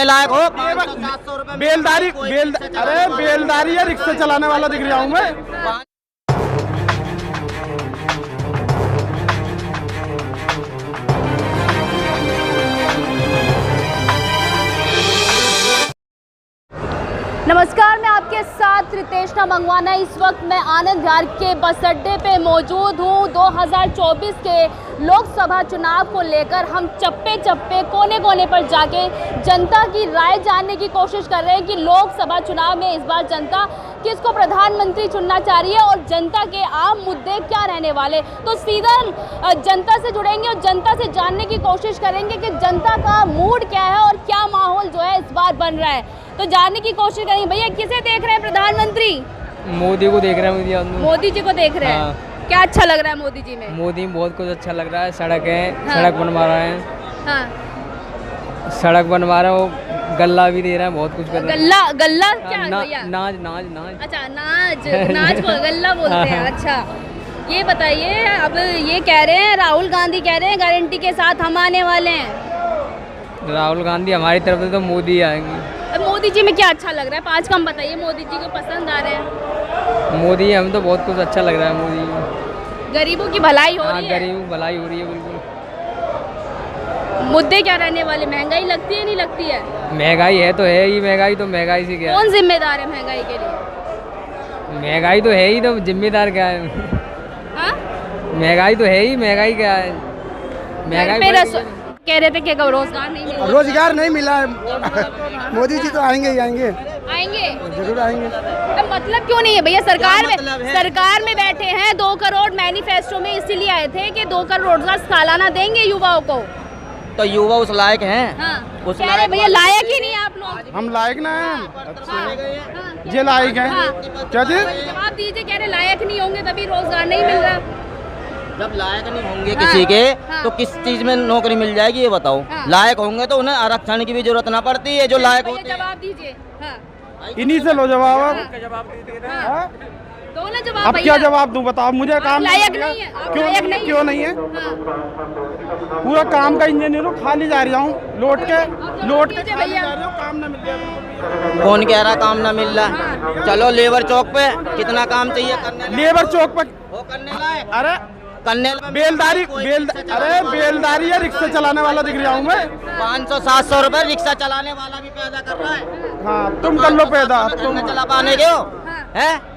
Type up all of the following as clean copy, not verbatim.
लायक हो। बेलदारी है, रिक्शा चलाने वाला दिख रहा हूँ मैं। नमस्कार, मैं आपके साथ रितेशना मंगवाना। इस वक्त मैं आनंद विहार के बस अड्डे पे मौजूद हूँ। 2024 के लोकसभा चुनाव को लेकर हम चप्पे चप्पे कोने कोने पर जाके जनता की राय जानने की कोशिश कर रहे हैं कि लोकसभा चुनाव में इस बार जनता किसको प्रधानमंत्री चुनना चाह रही है और जनता के आम मुद्दे क्या रहने वाले। तो सीधा जनता से जुड़ेंगे और जनता से जानने की कोशिश करेंगे कि जनता का मूड क्या है और क्या माहौल जो है इस बार बन रहा है। तो जानने की कोशिश करेंगे। भैया, किसे देख रहे हैं प्रधानमंत्री? मोदी को देख रहे हैं। मोदी जी को देख रहे हैं। हाँ। क्या अच्छा लग रहा है मोदी जी में? मोदी में बहुत कुछ अच्छा लग रहा है। सड़क है, हाँ। सड़क बनवा रहे हैं। हाँ। सड़क बनवा रहे हैं, वो गल्ला भी दे रहा है, बहुत कुछ कर रहे हैं। गल्ला गल्ला क्या है भैया? नाज नाज नाज। अच्छा, नाज को गल्ला बोलते हैं। अच्छा, ये बताइए, अब ये कह रहे हैं, राहुल गांधी कह रहे हैं गारंटी के साथ हम आने वाले हैं। राहुल गांधी हमारी तरफ से तो मोदी आएंगे। अब मोदी जी में क्या अच्छा लग रहा है? 5 काम बताइए मोदी जी को पसंद आ रहे हैं। मोदी हमें तो बहुत कुछ अच्छा लग रहा है। मोदी गरीबों की भलाई हो हाँ, रही है। गरीब भलाई हो रही है बिल्कुल। मुद्दे क्या रहने वाले? महंगाई लगती है नहीं लगती है? महंगाई है तो है ही, महंगाई तो महंगाई से क्या कौन जिम्मेदार है महंगाई के लिए? महंगाई तो है ही, तो जिम्मेदार क्या है? हाँ? महंगाई तो है ही, महंगाई क्या है? महंगाई कह रहे थे कि रोजगार नहीं मिला। रोजगार नहीं मिला है। मोदी जी तो आएंगे ही आएंगे। आएंगे जरूर आएंगे। तो मतलब क्यों नहीं है भैया? सरकार में बैठे हैं, 2 करोड़ मैनिफेस्टो में इसीलिए आए थे कि 2 करोड़ रोजगार सालाना देंगे युवाओं को। तो युवा उस लायक हैं। हाँ। उस कह रहे भैया लायक ही नहीं है आप लोग। हम लायक ना हैं। हाँ। ये लायक है। हाँ। क्या जी? जवाब दीजिए। कह रहे लायक नहीं होंगे तभी रोजगार नहीं मिल रहा। जब लायक नहीं होंगे किसी के, तो किस चीज में नौकरी मिल जाएगी ये बताओ। लायक होंगे तो उन्हें आरक्षण की भी जरूरत ना पड़ती है। जो लायक होते हैं। जवाब दीजिए। इन्हीं से लो जवाब। हाँ। दो ना जवाब। अब क्या जवाब दूं बताओ? मुझे काम लायक नहीं है। क्यों नहीं है? हाँ। पूरा काम का इंजीनियर हूँ, खाली जा रहा हूँ, लौट के खाली जा रहा हूँ, काम ना मिल गया। कौन कह रहा काम ना मिल रहा? चलो लेबर चौक पे कितना काम चाहिए करने? लेबर चौक पर वो करने लायक। अरे करने बेलदारी है, रिक्शा चलाने वाला दिख रहा हूँ मैं। 500-700 रुपए रिक्शा चलाने वाला भी पैदा कर रहा है। हाँ, तुम कर लो पैदा। तुम चला पाने के हो है?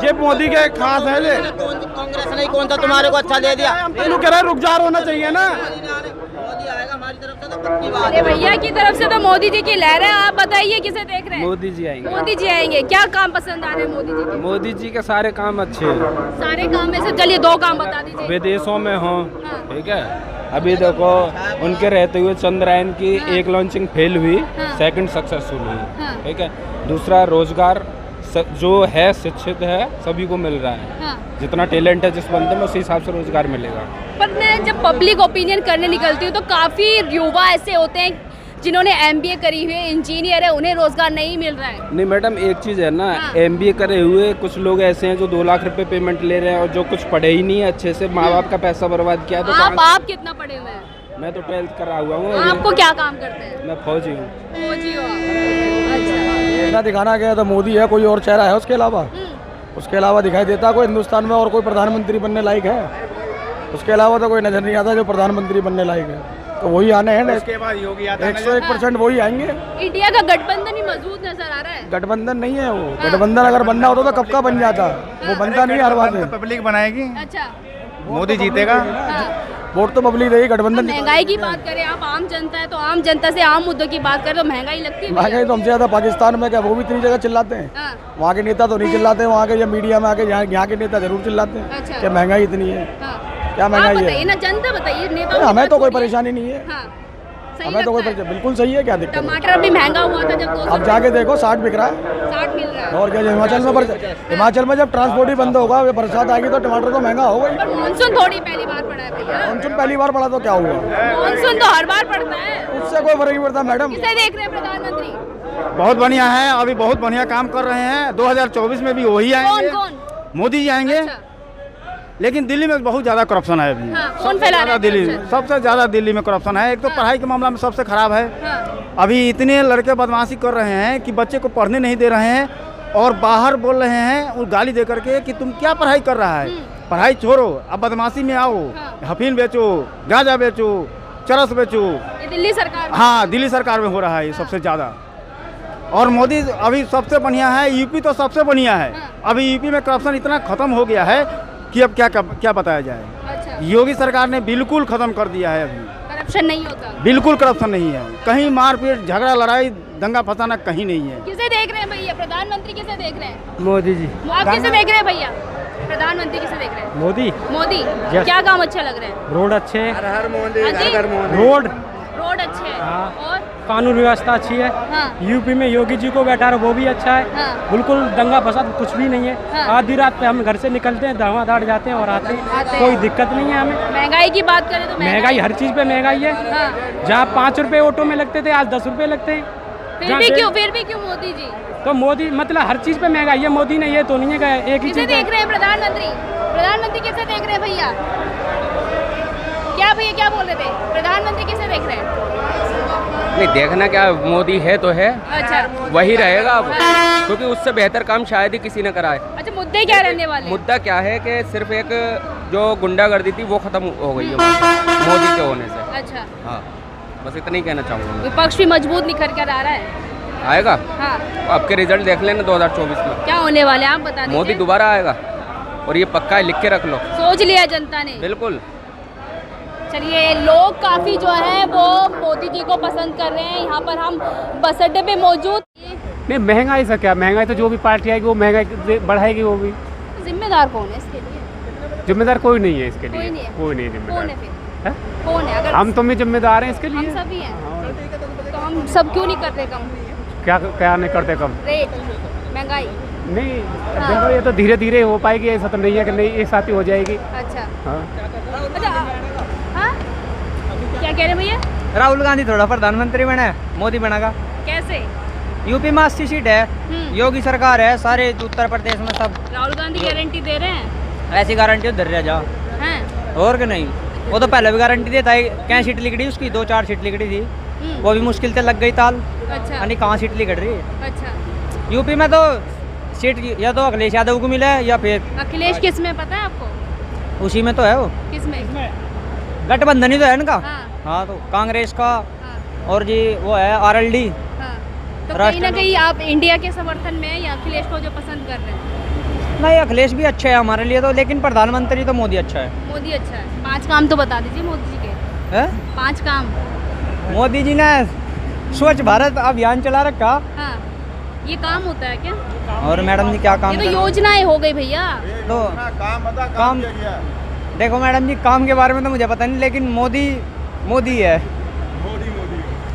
ये मोदी के खास है। ये कांग्रेस ने कौन सा तुम्हारे को अच्छा दे दिया? हम तो कह रहे रुखजार होना चाहिए ना। मोदी आएगा हमारी तरफ से तो पक्की बात अरे भैया की तरफ से तो मोदी जी की लहर है। आप बताइए किसे देख रहे हैं? मोदी जी आएंगे। मोदी जी आएंगे। क्या काम पसंद आ रहे हैं मोदी जी के? मोदी जी के सारे काम अच्छे हैं। सारे काम में से चलिए 2 काम बता दीजिए। विदेशों में हो, हाँ। ठीक है। अभी देखो उनके रहते हुए चंद्रयान की एक लॉन्चिंग फेल हुई, हाँ। 2nd सक्सेसफुल हुई, हाँ। ठीक है। दूसरा, रोजगार जो है शिक्षित है सभी को मिल रहा है। हाँ। जितना टैलेंट है जिस बंदे में उसी हिसाब से रोजगार मिलेगा। पर मैं जब पब्लिक ओपिनियन करने निकलती हूँ तो काफ़ी युवा ऐसे होते हैं जिन्होंने MBA करी हुई है, इंजीनियर है, उन्हें रोजगार नहीं मिल रहा है। नहीं मैडम, एक चीज़ है ना, हाँ। MBA करे हुए कुछ लोग ऐसे हैं जो 2 लाख रुपए पेमेंट ले रहे हैं और जो कुछ पढ़े ही नहीं है अच्छे से, माँ बाप का पैसा बर्बाद किया। तो आप कितना पढ़े हुए हैं? मैं तो 12th करा हुआ हूँ। आपको क्या काम करते हैं? मैं फौजी हूँ। फौजी हो आप? अच्छा। दिखाना गया तो मोदी है, कोई और चेहरा है उसके अलावा? उसके अलावा दिखाई देता कोई हिंदुस्तान में और कोई प्रधानमंत्री बनने लायक है? उसके अलावा तो कोई नजर नहीं आता जो प्रधानमंत्री बनने लायक है। तो वही आने हैं। उसके बाद योगी आता है। 101% वही आएंगे। इंडिया का गठबंधन ही मजबूत नजर आ रहा है। गठबंधन नहीं है वो। गठबंधन अगर बनना होता तो कब का बन जाता। वो बनता नहीं हर बात में। पब्लिक बनाएगी, अच्छा। मोदी जीतेगा। वोट तो पब्लिक देगी, गठबंधन। महंगाई की बात करें, आप आम जनता है तो आम जनता से आम मुद्दों की बात करें तो महंगाई लगती है। महंगाई तो हमसे ज्यादा पाकिस्तान में क्या, वो भी इतनी जगह चिल्लाते हैं। हाँ। वहाँ के नेता तो नहीं चिल्लाते, वहाँ के या मीडिया में आके यहाँ के नेता जरूर चिल्लाते हैं। अच्छा। क्या महंगाई इतनी है? हाँ। क्या महंगाई है? बताइए ना, जनता बताइए। नेता हमें तो कोई परेशानी नहीं है। हाँ। हमें तो कोई बिल्कुल सही है। क्या दिक्कत है? टमाटर अभी महंगा हुआ था जब 200 अब जाके देखो 60 बिक रहा है। 60 मिल रहा है। और क्या, हिमाचल में जब ट्रांसपोर्ट ही बंद होगा, बरसात आएगी तो टमाटर तो महंगा होगा ही। पर मानसून थोड़ी पहली बार पड़ा है भैया। मानसून पहली बार पड़ा तो क्या हुआ? मानसून तो हर बार पड़ता है। उससे कोई फर्क नहीं पड़ता मैडम। किसे देख रहे हैं प्रधानमंत्री? बहुत बढ़िया है, अभी बहुत बढ़िया काम कर रहे हैं। 2024 में भी वही आएंगे। कौन? मोदी जी आएंगे। अच्छा। लेकिन दिल्ली में बहुत ज़्यादा करप्शन है अभी। हाँ, कौन फैला रहा है दिल्ली corruption? सबसे ज़्यादा दिल्ली में करप्शन है। एक तो पढ़ाई के मामला में सबसे खराब है। हाँ, अभी इतने लड़के बदमाशी कर रहे हैं कि बच्चे को पढ़ने नहीं दे रहे हैं और बाहर बोल रहे हैं और गाली दे करके कि तुम क्या पढ़ाई कर रहा है, पढ़ाई छोड़ो, अब बदमाशी में आओ, अफीम बेचो, गांजा बेचो, चरस बेचो। ये दिल्ली सरकार में। हाँ, दिल्ली सरकार में हो रहा है ये सबसे ज़्यादा। और मोदी अभी सबसे बढ़िया है, यूपी तो सबसे बढ़िया है। अभी यूपी में करप्शन इतना खत्म हो गया है कि अब क्या बताया जाए। अच्छा, योगी सरकार ने बिल्कुल खत्म कर दिया है। अभी करप्शन नहीं होता। बिल्कुल करप्शन नहीं है, कहीं मारपीट झगड़ा लड़ाई दंगा फसाना कहीं नहीं है। किसे देख रहे हैं भैया? प्रधानमंत्री किसे देख रहे हैं? मोदी जी। आप किसे देख रहे हैं भैया? प्रधानमंत्री किसे देख रहे हैं? मोदी। मोदी। क्या काम अच्छा लग रहा है? रोड अच्छे हैं, हर मोदी, हाँ जी? रोड अच्छे हैं। हाँ। और कानून व्यवस्था अच्छी है। हाँ, यूपी में योगी जी को बैठा रहा वो भी अच्छा है। हाँ, बिल्कुल दंगा फसाद कुछ भी नहीं है। हाँ। आधी रात पे हम घर से निकलते हैं, धड़ाधड़ जाते हैं और आते हैं, कोई दिक्कत नहीं है हमें। महंगाई की बात करें तो महंगाई हर चीज़ पे महंगाई है। हाँ, जहाँ 5 रुपए ऑटो में लगते थे आज 10 रुपए लगते हैं। फिर भी क्यों मोदी जी? तो मोदी मतलब हर चीज़ पे महंगाई है। मोदी ने ये तो नहीं है कि एक ही किसे चीज़ देख रहे हैं? प्रधानमंत्री किसे देख रहे हैं भैया? क्या भैया क्या बोल रहे थे? प्रधानमंत्री किसे देख रहे हैं? नहीं देखना क्या, मोदी है तो है, अच्छा, वही रहेगा अब, हाँ। क्योंकि उससे बेहतर काम शायद ही किसी ने कराए। अच्छा, मुद्दे क्या रहने वाले हैं? मुद्दा क्या है कि सिर्फ एक जो गुंडागर्दी थी वो खत्म हो गई है मोदी के होने से। अच्छा, हाँ, बस इतना ही कहना चाहूँगा। विपक्ष भी मजबूत निखर कर आ रहा है। आएगा, हाँ, आपके रिजल्ट देख लेना 2024 में क्या होने वाले हैं आप बता दीजिए। मोदी दोबारा आएगा और ये पक्का है, लिख के रख लो। सोच लिया जनता ने। बिल्कुल। चलिए, लोग काफ़ी जो है वो मोदी जी को पसंद कर रहे हैं। यहाँ पर हम बस अड्डे पे मौजूद। नहीं महंगाई से क्या, महंगाई तो जो भी पार्टी आएगी वो महंगाई बढ़ाएगी। वो भी जिम्मेदार कौन है इसके लिए? जिम्मेदार कोई नहीं है इसके लिए। कोई नहीं है। कोई नहीं कौन जिम्मेदार। है फिर? हैं? कौन है? अगर हम तो भी जिम्मेदार हैं इसके हम लिए। सभी हैं तो हम सब क्यों नहीं करते कम क्या नहीं करते कम? रेट, महंगाई? नहीं देखो ये तो धीरे धीरे हो पाएगी, ऐसा तो नहीं है कि नहीं एक साथ ही हो जाएगी। अच्छा, हाँ। अच्छा, हाँ, क्या कह रहे हैं भैया? राहुल गांधी थोड़ा प्रधानमंत्री बना है, मोदी बनेगा। कैसे? यूपी में 80 सीट है, योगी सरकार है, सारे उत्तर प्रदेश में सब राहुल गांधी गारंटी दे रहे हैं? ऐसी गारंटी उधर रह जाओ हैं? और कि नहीं। वो तो पहले भी गारंटी देता है, क्या सीट लिख रही उसकी 2-4 सीट लिख रही थी, वो भी मुश्किल से लग गई ताल। अच्छा, यानी कहाँ सीट लिख रही है। अच्छा, यूपी में तो सीट या तो अखिलेश यादव को मिला है या फिर अखिलेश किस में पता है आपको? उसी में तो है वो, किस में? गठबंधन ही तो है इनका। हाँ, हाँ तो कांग्रेस का हाँ, और जी वो है RLD। हाँ। तो कहीं ना कहीं आप इंडिया के समर्थन में हैं या अखिलेश को जो पसंद कर रहे हैं? नहीं अखिलेश भी अच्छा है हमारे लिए तो, लेकिन प्रधानमंत्री तो मोदी अच्छा है। मोदी अच्छा है। 5 काम तो बता दीजिए मोदी जी के। है? 5 काम। मोदी जी ने स्वच्छ भारत अभियान चला रखा। हाँ, ये काम होता है क्या? और मैडम जी क्या काम ये तो कर- योजनाएं हो गई भैया। तो काम देखो मैडम जी, काम के बारे में तो मुझे पता नहीं, लेकिन मोदी है।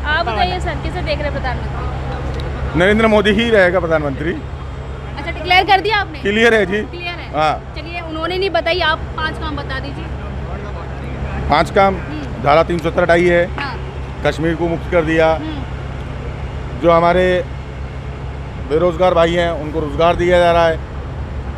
आप बताइए सर, किसे देख रहे हैं प्रधानमंत्री? नरेंद्र मोदी ही रहेगा प्रधानमंत्री। अच्छा, डिक्लेयर कर दिया आपने? क्लियर है जी। क्लियर है। हाँ। चलिए, उन्होंने नहीं बताई, आप 5 काम बता दीजिए। 5 काम, धारा 370 हटाई है, हाँ, कश्मीर को मुक्त कर दिया, जो हमारे बेरोजगार भाई हैं उनको रोजगार दिया जा रहा है,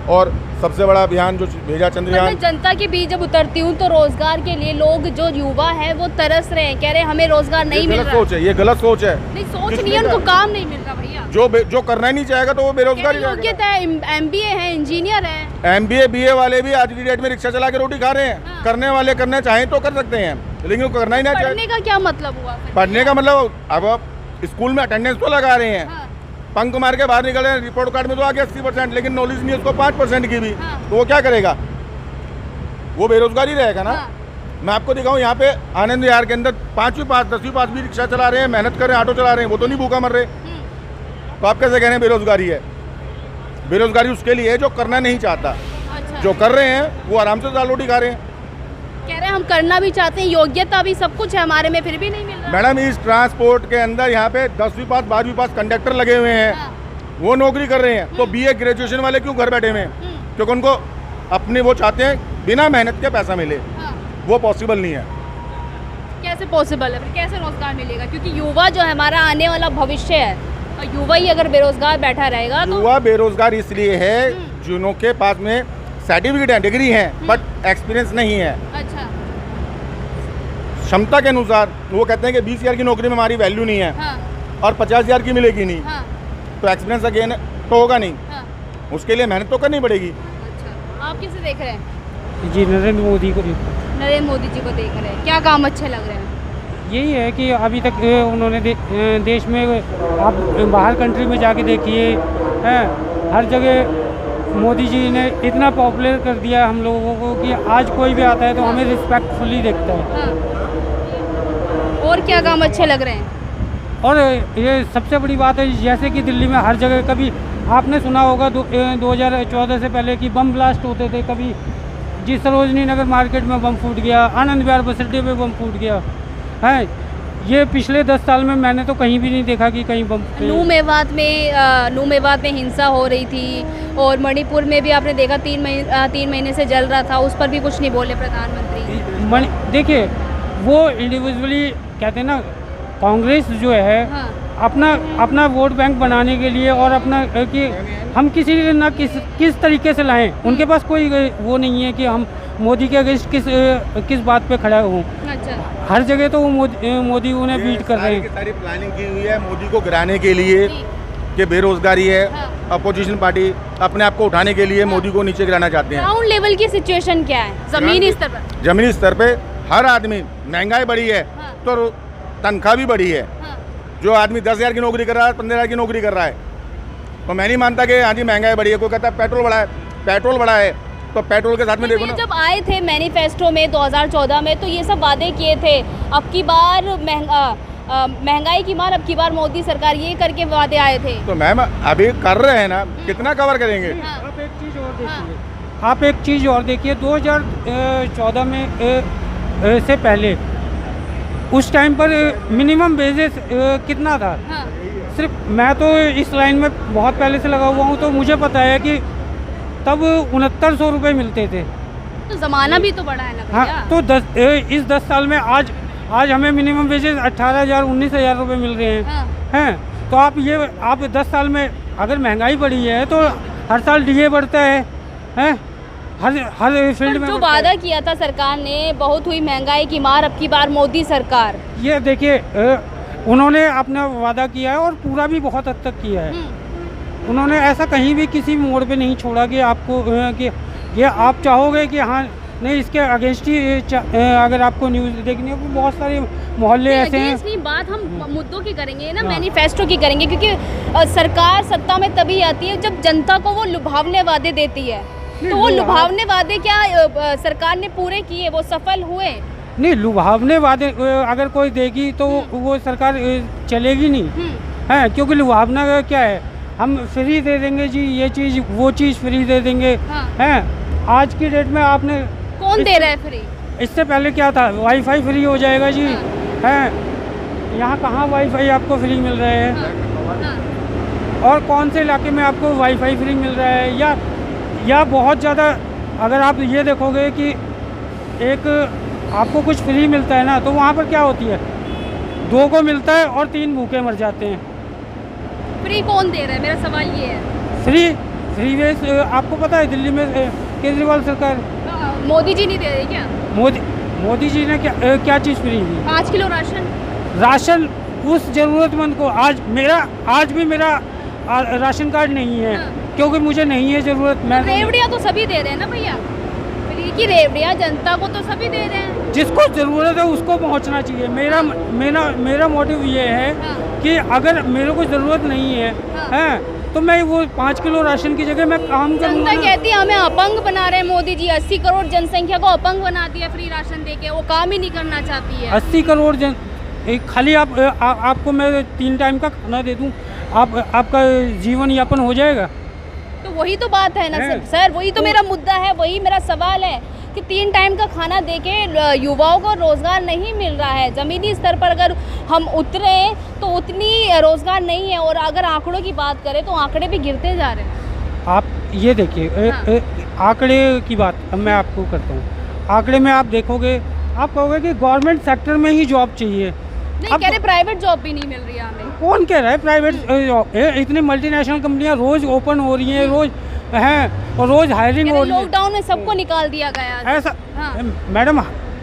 और सबसे बड़ा अभियान जो भेजा चंद्रयान। मैं जनता के बीच जब उतरती हूँ तो रोजगार के लिए लोग जो युवा है वो तरस रहे हैं, कह रहे हैं हमें रोजगार नहीं मिल गलत रहा। सोच है, ये गलत सोच है। नहीं, सोच नहीं है, उनको काम नहीं मिल रहा भैया। जो करना ही नहीं चाहेगा तो वो बेरोजगार ही रहेगा। योग्यता है, MBA है, इंजीनियर है। MBA BA वाले भी आज की डेट में रिक्शा चला के रोटी खा रहे हैं। हाँ। करने वाले करना चाहें तो कर सकते हैं, लेकिन वो करना ही ना चाहे। पढ़ने का क्या मतलब हुआ फिर? पढ़ने का मतलब, अब आप स्कूल में अटेंडेंस तो लगा रहे हैं, हाँ, पंख मार के बाहर निकल रहे हैं, रिपोर्ट कार्ड में तो आ गया 80%, लेकिन नॉलेज नहीं है उसको 5% की भी। हाँ। तो वो क्या करेगा? वो बेरोजगार ही रहेगा ना। हाँ। मैं आपको दिखाऊं, यहाँ पे आनंद विहार के अंदर 5वीं पास 10वीं पास भी रिक्शा चला रहे हैं, मेहनत कर रहे हैं, ऑटो चला रहे हैं, वो तो नहीं भूखा मर रहे। तो आप कैसे कह रहे हैं बेरोजगारी है? बेरोजगारी उसके लिए है जो करना नहीं चाहता। अच्छा, जो कर रहे हैं वो आराम से दाल रोटी खा रहे हैं। कह रहे हैं हम करना भी चाहते हैं, योग्यता भी सब कुछ है हमारे में, फिर भी नहीं मिल रहा। मैडम, इस ट्रांसपोर्ट के अंदर यहाँ पे 10वीं पास 12वीं पास कंडक्टर लगे हुए हैं, हाँ, वो नौकरी कर रहे हैं। तो BA ग्रेजुएशन वाले क्यों घर बैठे हुए हैं? क्योंकि उनको अपने वो चाहते हैं बिना मेहनत के पैसा मिले, हाँ। वो पॉसिबल नहीं है। कैसे पॉसिबल है फिर? कैसे रोजगार मिलेगा? क्योंकि युवा जो है हमारा आने वाला भविष्य है, और युवा ही अगर बेरोजगार बैठा रहेगा तो युवा बेरोजगार इसलिए है जिनों के पास में सर्टिफिकेट है, डिग्री है, बट एक्सपीरियंस नहीं है। अच्छा। क्षमता के अनुसार वो कहते हैं कि 20,000 की नौकरी में हमारी वैल्यू नहीं है, हाँ, और 50,000 की मिलेगी नहीं, हाँ, तो एक्सपीरियंस अगेन तो होगा नहीं, हाँ। उसके लिए मेहनत तो करनी पड़ेगी। अच्छा, आप किसे देख रहे हैं? जी नरेंद्र मोदी को नरेंद्र मोदी जी को देख रहे हैं। क्या काम अच्छे लग रहे हैं? यही है कि अभी तक उन्होंने देश में आप बाहर कंट्री में जाके देखिए हैं, हर जगह मोदी जी ने इतना पॉपुलर कर दिया हम लोगों को कि आज कोई भी आता है तो हमें रिस्पेक्टफुली देखता है। हाँ। और क्या काम अच्छे लग रहे हैं? और ये सबसे बड़ी बात है, जैसे कि दिल्ली में हर जगह, कभी आपने सुना होगा 2014 से पहले कि बम ब्लास्ट होते थे, कभी जी सरोजनी नगर मार्केट में बम फूट गया, आनंद विहार बस अड्डे पे बम फूट गया है। ये पिछले 10 साल में मैंने तो कहीं भी नहीं देखा कि कहीं बम। नू मेवात में हिंसा हो रही थी, और मणिपुर में भी आपने देखा 3 महीने से जल रहा था, उस पर भी कुछ नहीं बोले प्रधानमंत्री। देखिए वो इंडिविजुअली कहते हैं ना, कांग्रेस जो है हाँ। अपना वोट बैंक बनाने के लिए और अपना कि हम किस तरीके से लाएं, उनके पास कोई वो नहीं है कि हम मोदी के अगेंस्ट किस बात पे खड़ा हूँ। अच्छा। हर जगह तो वो मोदी उन्हें बीट कर रहे हैं। सारी प्लानिंग की हुई है मोदी को गिराने के लिए, कि बेरोजगारी है, अपोजिशन पार्टी अपने आप को उठाने के लिए मोदी को नीचे गिराना चाहते हैं। ग्राउंड लेवल की सिचुएशन क्या है जमीनी स्तर पर? जमीनी स्तर पे हर आदमी, महंगाई बढ़ी है तो तनख्वाह भी बढ़ी है। जो आदमी 10,000 की नौकरी कर रहा है, 15,000 की नौकरी कर रहा है, तो मैं नहीं मानता कि हाँ जी महंगाई बढ़ी है। कोई कहता है पेट्रोल बढ़ा है, तो पेट्रोल के साथ में देखो ना। जब आए थे मैनिफेस्टो में 2014 में, तो ये सब वादे किए थे, अब की बार महंगाई की मार, अब की बार मोदी सरकार, ये करके वादे आए थे। तो मैम अभी कर रहे हैं ना, कितना कवर करेंगे? आप एक चीज़ और देखिए, आप एक चीज़ और देखिए, 2014 में से पहले उस टाइम पर मिनिमम वेजेस कितना था? हाँ। सिर्फ मैं तो इस लाइन में बहुत पहले से लगा हुआ हूँ, तो मुझे पता है कि तब 6900 रुपये मिलते थे। तो ज़माना भी तो बढ़ा है ना भैया। हाँ, तो इस 10 साल में आज हमें मिनिमम वेजेस 18,000 19,000 रुपये मिल रहे हैं। हाँ। हैं, तो आप 10 साल में अगर महंगाई बढ़ी है तो हर साल डीए बढ़ता है हर फील्ड में। जो वादा किया था सरकार ने, बहुत हुई महंगाई की मार, अब की बार मोदी सरकार। ये देखिए उन्होंने अपना वादा किया है और पूरा भी बहुत हद तक किया है। उन्होंने ऐसा कहीं भी किसी मोड़ पे नहीं छोड़ा कि आपको कि ये आप चाहोगे कि हाँ नहीं इसके अगेंस्ट ही अगर आपको न्यूज़ देखनी है, बहुत सारे मोहल्ले ऐसे हैं। नहीं, बात हम मुद्दों की करेंगे ना, मैनिफेस्टो की करेंगे, क्योंकि सरकार सत्ता में तभी आती है जब जनता को वो लुभावने वादे देती है। तो वो लुभावने वादे क्या सरकार ने पूरे किए, वो सफल हुए? नहीं, लुभावने वादे अगर कोई देगी तो वो सरकार चलेगी नहीं है, क्योंकि लुभावना क्या है, हम फ्री दे देंगे जी, ये चीज़ वो चीज़ फ्री दे देंगे। हैं, आज की डेट में आपने कौन दे रहा है फ्री? इससे पहले क्या था, वाईफाई फ्री हो जाएगा जी। हैं, यहाँ कहाँ वाईफाई आपको फ्री मिल रहा है? और कौन से इलाके में आपको वाईफाई फ्री मिल रहा है? या बहुत ज़्यादा अगर आप ये देखोगे कि एक आपको कुछ फ्री मिलता है ना, तो वहाँ पर क्या होती है, 2 को मिलता है और 3 भूखे मर जाते हैं। फ्री कौन दे रहा है, मेरा सवाल ये है। फ्री वेज आपको पता है दिल्ली में केजरीवाल सरकार, मोदी जी नहीं दे रहे क्या? मोदी जी ने क्या चीज़ फ्री दी? 5 किलो राशन उस ज़रूरतमंद को। आज भी मेरा राशन कार्ड नहीं है, क्योंकि मुझे नहीं है ज़रूरत। मैं रेवड़ियाँ तो सभी दे रहे हैं ना भैया, फ्री की रेवड़ियाँ जनता को तो सभी दे रहे हैं। जिसको ज़रूरत है उसको पहुंचना चाहिए। मेरा मोटिव ये है कि अगर मेरे को ज़रूरत नहीं है तो मैं वो 5 किलो राशन की जगह मैं काम करूँगा। जनता कहती है हमें अपंग बना रहे हैं मोदी जी, 80 करोड़ जनसंख्या को अपंग बना दिया फ्री राशन देके, वो काम ही नहीं करना चाहती है। 80 करोड़ खाली आपको मैं 3 टाइम का खाना दे दूँ, आपका जीवन यापन हो जाएगा? तो वही तो बात है ना सर, वही तो मेरा मुद्दा है, वही मेरा सवाल है कि 3 टाइम का खाना देके युवाओं को रोज़गार नहीं मिल रहा है। ज़मीनी स्तर पर अगर हम उतरे तो उतनी रोज़गार नहीं है, और अगर आंकड़ों की बात करें तो आंकड़े भी गिरते जा रहे हैं। आप ये देखिए, आंकड़े की बात मैं आपको करता हूँ। आंकड़े में आप देखोगे, आप कहोगे कि गवर्नमेंट सेक्टर में ही जॉब चाहिए। नहीं कह रहे प्राइवेट जॉब भी नहीं मिल रही है हमें। कौन कह रहा है प्राइवेट? इतनी मल्टीनेशनल कंपनियां रोज़ ओपन हो रही हैं, रोज़ हैं और रोज़ हायरिंग हो रही है। लॉकडाउन में सबको निकाल दिया गया। ऐसा हाँ। मैडम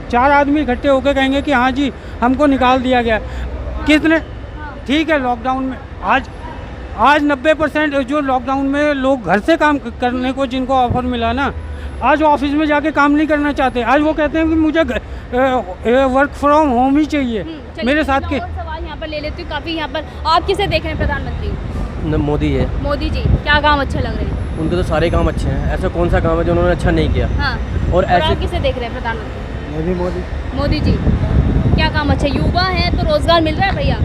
4 आदमी इकट्ठे होकर कहेंगे कि हाँ जी हमको निकाल दिया गया, किसने? ठीक है, लॉकडाउन में आज 90% जो लॉकडाउन में लोग घर से काम करने को जिनको ऑफर मिला ना, आज ऑफिस में जाके काम नहीं करना चाहते। आज वो कहते हैं कि मुझे वर्क फ्रॉम होम ही चाहिए। मेरे साथ के सवाल यहाँ पर ले लेती हूँ। काफ़ी यहाँ पर आप किसे देख रहे हैं प्रधानमंत्री? मोदी है। मोदी जी क्या काम अच्छे लग रहे हैं? उनके तो सारे काम अच्छे हैं, ऐसा कौन सा काम है जो उन्होंने अच्छा नहीं किया? हाँ। और ऐसे आप किसे देख रहे हैं प्रधानमंत्री? मैं भी मोदी जी क्या काम अच्छा? युवा है तो रोजगार मिल रहा है भैया?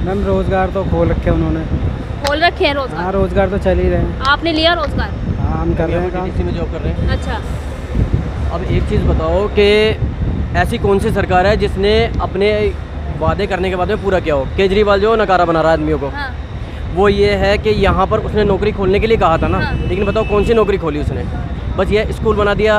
मैम रोज़गार तो खोल रखे उन्होंने। खोल रखे हैं रोजगार? हाँ, रोज़गार तो चल ही रहे हैं। आपने लिया रोजगार? हाँ, हम कर रहे हैं काम। डीसी में जॉब कर रहे हैं। अच्छा। अब एक चीज़ बताओ कि ऐसी कौन सी सरकार है जिसने अपने वादे करने के बाद में पूरा किया हो? केजरीवाल जो नकारा बना रहा है आदमियों को, हाँ। वो ये है कि यहाँ पर उसने नौकरी खोलने के लिए कहा था ना, हाँ। लेकिन बताओ कौन सी नौकरी खोली उसने? बस ये स्कूल बना दिया,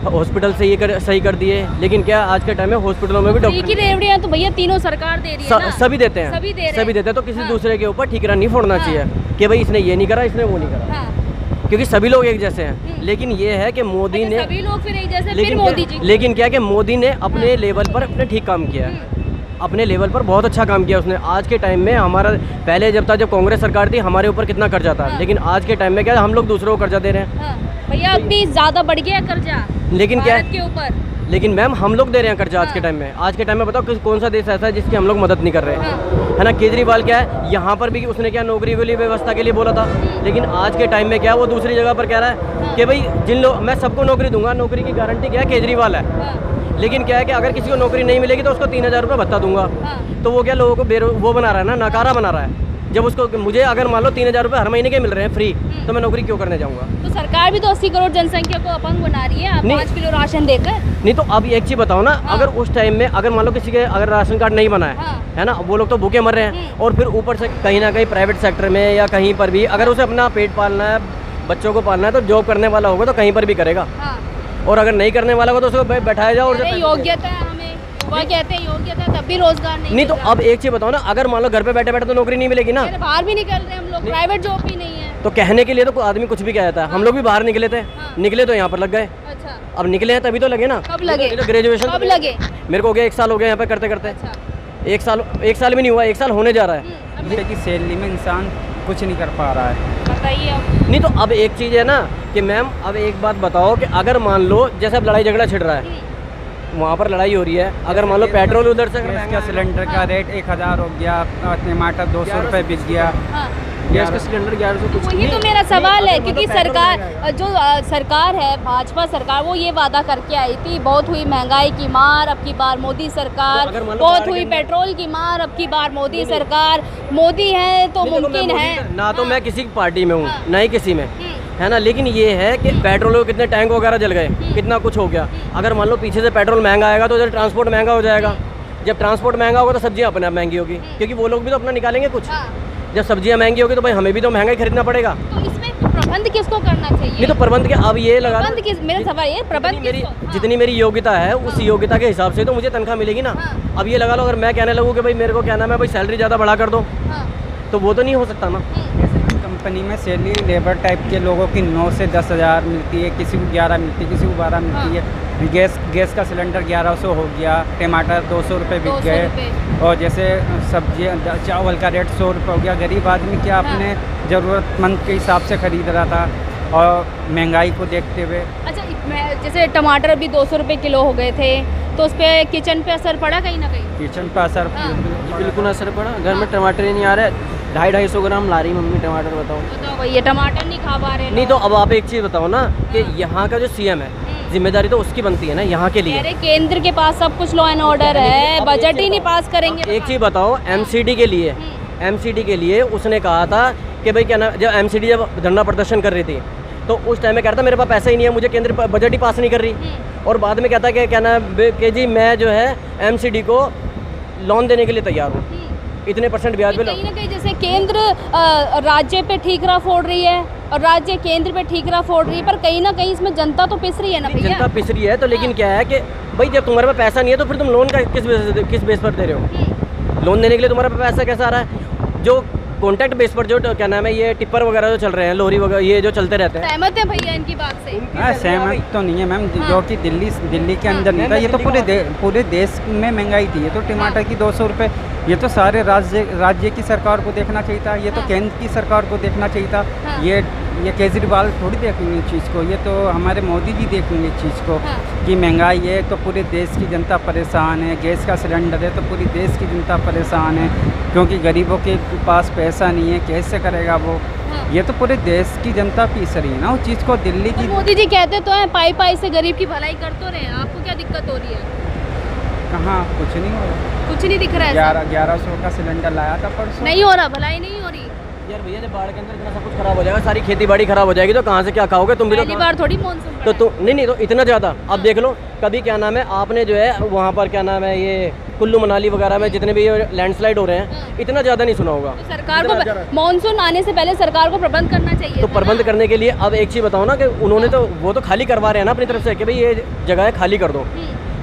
हॉस्पिटल से ये सही कर दिए, लेकिन क्या आज के टाइम में हॉस्पिटलों में भी फ्री की डॉक्टर रेवड़ियाँ तो भैया तीनों सरकार दे रही है ना? सभी देते हैं, सभी दे रहे हैं। तो किसी हाँ। दूसरे के ऊपर ठीकरा नहीं फोड़ना हाँ। चाहिए कि भाई इसने ये नहीं करा, इसने वो नहीं करा, हाँ। क्योंकि सभी लोग एक जैसे हैं। लेकिन ये है कि मोदी अच्छा, ने सभी लोग फिर एक जैसे, फिर लेकिन मोदी जी। लेकिन क्या है कि मोदी ने अपने लेवल पर अपने ठीक काम किया है, अपने लेवल पर बहुत अच्छा काम किया उसने। आज के टाइम में हमारा पहले जब कांग्रेस सरकार थी हमारे ऊपर कितना कर्जा था, लेकिन आज के टाइम में क्या है, हम लोग दूसरों को कर्जा दे रहे हैं। हाँ। भैया अभी ज्यादा बढ़ गया कर्जा लेकिन क्या भारत के ऊपर। लेकिन मैम हम लोग दे रहे हैं कर्जा आज के टाइम में। आज के टाइम में बताओ कौन सा देश ऐसा है जिसकी हम लोग मदद नहीं कर रहे हैं, है ना? केजरीवाल क्या है, यहाँ पर भी उसने क्या नौकरी वाली व्यवस्था के लिए बोला था, लेकिन आज के टाइम में क्या वो दूसरी जगह पर कह रहा है कि भाई जिन लोग मैं सबको नौकरी दूंगा, नौकरी की गारंटी क्या है? केजरीवाल है। लेकिन क्या है कि अगर किसी को नौकरी नहीं मिलेगी तो उसको 3000 रुपये भत्ता दूंगा। तो वो क्या लोगों को वो बना रहा है ना, नकारा बना रहा है। जब उसको मुझे अगर मान लो 3000 रुपये हर महीने के मिल रहे हैं फ्री, तो मैं नौकरी क्यों करने जाऊँगा? तो सरकार भी तो 80 करोड़ जनसंख्या को अपंग बना रही है। आप 5 किलो राशन देकर नहीं, तो अब एक चीज़ बताओ ना, अगर उस टाइम में अगर मान लो किसी के अगर राशन कार्ड नहीं बना है ना, वो लोग तो भूखे मर रहे हैं, और फिर ऊपर से कहीं ना कहीं प्राइवेट सेक्टर में या कहीं पर भी अगर उसे अपना पेट पालना है, बच्चों को पालना है, तो जॉब करने वाला होगा तो कहीं पर भी करेगा। और अगर नहीं करने वाला होगा तो उसको बैठाया जाओ। और योग्यता है, हमें युवा कहते हैं योग्यता, तब भी रोजगार नहीं तो अब एक चीज़ बताओ ना, अगर मान लो घर पे बैठे बैठे तो नौकरी नहीं मिलेगी ना, बाहर भी निकल रहे हैं हम लोग, प्राइवेट जॉब भी नहीं है। तो कहने के लिए तो आदमी कुछ भी कह जाता है। हम लोग भी बाहर निकले थे, निकले तो यहाँ पर लग गए। अच्छा। अब निकले हैं तभी तो लगे ना। कब लगे? ग्रेजुएशन कब लगे? मेरे को हो गया 1 साल हो गया यहाँ पे करते करते। अच्छा। 1 साल भी नहीं हुआ, 1 साल होने जा रहा है। की सैलरी में इंसान कुछ नहीं कर पा रहा है। बताइए अब। नहीं, तो अब एक चीज़ है ना कि मैम, अब एक बात बताओ कि अगर मान लो जैसे अब लड़ाई झगड़ा छिड़ रहा है, वहाँ पर लड़ाई हो रही है, अगर मान लो पेट्रोल उधर से गैस का सिलेंडर का रेट 1000 हो गया, टमाटर 200 रुपये बिक गया, गैस का सिलेंडर 1100 कुछ वही तो मेरा सवाल है, क्योंकि सरकार है भाजपा सरकार, वो ये वादा करके आई थी, बहुत हुई महंगाई की मार, अब की बार मोदी सरकार, बहुत हुई पेट्रोल की मार, अब की बार मोदी सरकार। मोदी है तो मुमकिन है ना, तो मैं किसी पार्टी में हूँ ना ही किसी में, है ना, लेकिन ये है कि पेट्रोल के कितने टैंक वगैरह जल गए, कितना कुछ हो गया। अगर मान लो पीछे से पेट्रोल महंगा आएगा तो इधर ट्रांसपोर्ट महंगा हो जाएगा। जब ट्रांसपोर्ट महंगा होगा तो सब्जियां अपने आप महंगी होगी, क्योंकि वो लोग भी तो अपना निकालेंगे कुछ। जब सब्जियां महंगी होगी तो भाई हमें भी तो महंगा ही खरीदना पड़ेगा। तो इसमें प्रबंध किसको करना चाहिए? नहीं, तो प्रबंध के अब ये लगा, मेरा सवाल ये प्रबंध जितनी मेरी योग्यता है उस योग्यता के हिसाब से तो मुझे तनख्वाह मिलेगी ना। अब ये लगा लो अगर मैं कहने लगूँ कि भाई मेरे को क्या नाम है, भाई सैलरी ज़्यादा बढ़ा कर दो, तो वो तो नहीं हो सकता ना। कंपनी में सैलरी लेबर टाइप के लोगों की 9 से 10 हज़ार मिलती है, किसी को 11 मिलती है, किसी को 12 मिलती है। गैस का सिलेंडर 1100 हो गया, टमाटर 200 रुपये बिक गए, और जैसे सब्जी चावल का रेट 100 रुपये हो गया। गरीब आदमी क्या अपने ज़रूरतमंद के हिसाब से ख़रीद रहा था, और महंगाई को देखते हुए। अच्छा, जैसे टमाटर अभी 200 रुपये किलो हो गए थे, तो उस पर किचन पे असर पड़ा कहीं ना कहीं? किचन पे असर बिल्कुल असर पड़ा। घर में टमाटर ही नहीं आ रहे, 250-250 ग्राम ला रही मम्मी टमाटर। बताओ तो भैया टमाटर नहीं खा पा रहे। नहीं, तो अब आप एक चीज़ बताओ ना कि यहाँ का जो सीएम है, जिम्मेदारी तो उसकी बनती है ना यहाँ के लिए। अरे केंद्र के पास सब कुछ लॉ एंड ऑर्डर है, बजट ही नहीं पास करेंगे। एक चीज़ बताओ, एमसीडी के लिए उसने कहा था कि भाई क्या ना, जब एमसीडी जब धरना प्रदर्शन कर रही थी तो उस टाइम में कह रहा था मेरे पास पैसा ही नहीं है, मुझे केंद्र बजट ही पास नहीं कर रही। और बाद में कहता कि क्या ना कि जी मैं जो है एमसीडी को लोन देने के लिए तैयार हूँ, इतने % ब्याज पे। कहीं ना कहीं जैसे केंद्र राज्य पे ठीकरा फोड़ रही है और राज्य केंद्र पे ठीकरा फोड़ रही है, पर कहीं ना कहीं इसमें जनता तो पिस रही है ना भैया। जनता पिस रही है तो, लेकिन क्या है कि भाई जब तुम्हारे पास पैसा नहीं है तो फिर तुम लोन का किस बेस पर दे रहे हो? लोन देने के लिए तुम्हारे पास पैसा कैसा आ रहा है? जो कॉन्टैक्ट बेस पर जो क्या नाम है ये टिप्पर वगैरह जो चल रहे हैं, लोरी वगैरह ये जो चलते रहते हैं, सहमत है भैया इनकी बात से? सहमत तो नहीं है मैम, जो कि दिल्ली के अंदर नहीं था, ये तो पूरे देश में महंगाई थी। ये तो टमाटर की 200 रुपये, ये तो सारे राज्य की सरकार को देखना चाहिए था, ये तो केंद्र की सरकार को देखना चाहिए था। ये केजरीवाल थोड़ी देखेंगे इस चीज़ को, ये तो हमारे मोदी जी देखेंगे इस चीज़ को कि महंगाई है तो पूरे देश की जनता परेशान है, गैस का सिलेंडर है तो पूरी देश की जनता परेशान है, क्योंकि गरीबों के पास पैसा नहीं है, कैसे करेगा वो। ये तो पूरे देश की जनता पीस रही है ना उस चीज़ को। दिल्ली की मोदी जी कहते तो हैं पाई पाई से गरीब की भलाई कर तो रहे हैं, आपको क्या दिक्कत हो रही है? कहाँ, कुछ नहीं हो रहा, कुछ नहीं दिख रहा है। 1100 का सिलेंडर लाया था परसों। नहीं हो रहा, भलाई नहीं हो रही यार भैया जब बाढ़ के अंदर इतना सब कुछ खराब हो जाएगा, सारी खेती बाड़ी खराब हो जाएगी तो कहाँ से क्या खाओगे तुम भी? पहली बार थोड़ी मॉनसून तो तुम नहीं तो इतना ज़्यादा अब देख लो, कभी क्या नाम है आपने जो है वहाँ पर क्या नाम है ये कुल्लू मनाली वगैरह में जितने भी लैंडस्लाइड हो रहे हैं इतना ज़्यादा नहीं सुना होगा। तो सरकार को मॉनसून आने से पहले सरकार को प्रबंध करना चाहिए। तो प्रबंध करने के लिए अब एक चीज़ बताओ ना कि उन्होंने तो वो तो खाली करवा रहे हैं ना अपनी तरफ से कि भाई ये जगह है खाली कर दो,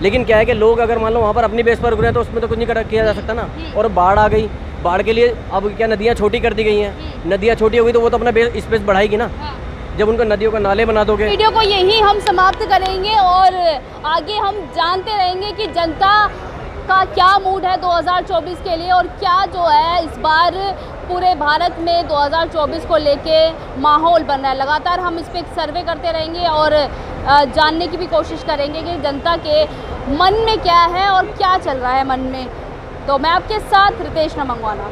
लेकिन क्या है कि लोग अगर मान लो वहाँ पर अपनी बेस पर रुक रहे हैं तो उसमें तो कुछ नहीं किया जा सकता ना। और बाढ़ आ गई, बाढ़ के लिए अब क्या नदियाँ छोटी कर दी गई हैं, नदियाँ छोटी हो गई तो वो तो अपना स्पेस बढ़ाएगी ना, जब उनको नदियों का नाले बना दोगे। वीडियो को यही हम समाप्त करेंगे और आगे हम जानते रहेंगे कि जनता का क्या मूड है 2024 के लिए और क्या जो है इस बार पूरे भारत में 2024 को लेके माहौल बन रहा है। लगातार हम इस पर एक सर्वे करते रहेंगे और जानने की भी कोशिश करेंगे कि जनता के मन में क्या है और क्या चल रहा है मन में। तो मैं आपके साथ रितेश मंगवाना।